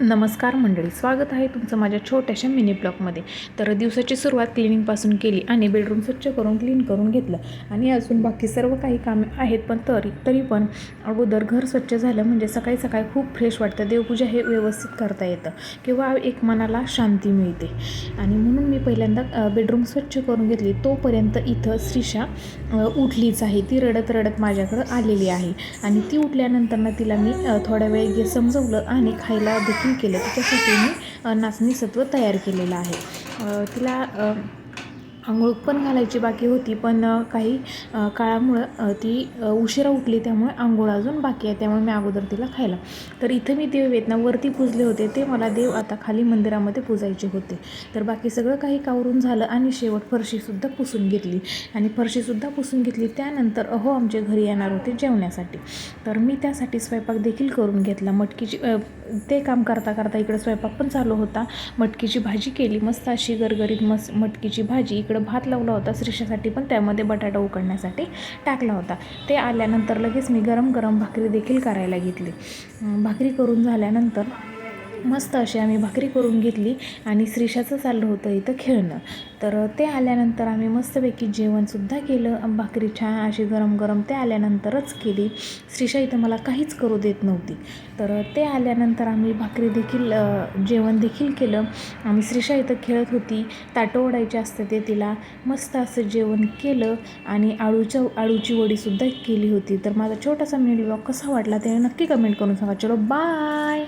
नमस्कार मंडळी, स्वागत आहे तुमचं माझ्या छोट्याशा मिनी ब्लॉगमध्ये. तर दिवसाची सुरुवात क्लिनिंगपासून केली आणि बेडरूम स्वच्छ करून क्लीन करून घेतलं आणि अजून बाकी सर्व काही कामे आहेत. पण तरी पण अगोदर घर स्वच्छ झालं म्हणजे सकाळी सकाळी खूप फ्रेश वाटतं. देवपूजा हे व्यवस्थित करता येतं किंवा एक मनाला शांती मिळते. आणि म्हणून मी पहिल्यांदा बेडरूम स्वच्छ करून घेतली. तोपर्यंत इथं श्रीषा उठलीच आहे. ती रडत रडत माझ्याकडं आलेली आहे आणि ती उठल्यानंतर ना तिला मी थोडा वेळ समजवलं आणि खायला देखील केलं. त्याच्यासाठी मी नाचणी सत्व तयार केलेलं आहे. तिला अंघोळ पण घालायची बाकी होती, पण काही काळामुळं ती उशिरा उठली, त्यामुळे अंघोळ अजून बाकी आहे. त्यामुळे मी अगोदर तिला खायला. तर इथं मी देव आहेत ना वरती पूजले होते, ते मला देव आता खाली मंदिरामध्ये पूजायचे होते. तर बाकी सगळं काही कावरून झालं आणि शेवट फरशीसुद्धा पुसून घेतली आणि फरशीसुद्धा पुसून घेतली. त्यानंतर आमच्या घरी येणार होते जेवण्यासाठी, तर मी त्यासाठी स्वयंपाक देखील करून घेतला. मटकीची ते काम करता करता इकडं स्वयंपाक पण चालू होता. मटकीची भाजी केली, मस्त अशी गरगरीत मटकीची भाजी. इकडं भात लावला होता श्रीषासाठी, पण त्यामध्ये बटाटा उकडण्यासाठी टाकला होता. ते आल्यानंतर लगेच मी गरम गरम भाकरी देखील करायला घेतली. भाकरी करून झाल्यानंतर मस्त अशी आम्ही भाकरी करून घेतली आणि श्रीषाचं चाललं होतं इथं खेळणं. तर ते आल्यानंतर आम्ही मस्तपैकी जेवणसुद्धा केलं. भाकरी छान अशी गरम गरम ते आल्यानंतरच केली. श्रीषा इथं मला काहीच करू देत नव्हती. तर ते आल्यानंतर आम्ही भाकरी देखील जेवण देखील केलं आणि श्रीषा इथं खेळत होती. ताटं ओढायचे असतं ते तिला. मस्त असं जेवण केलं आणि आळूची वडीसुद्धा केली होती. तर माझा छोटासा मिनी ब्लॉग कसा वाटला ते नक्की कमेंट करून सांगा. चलो बाय.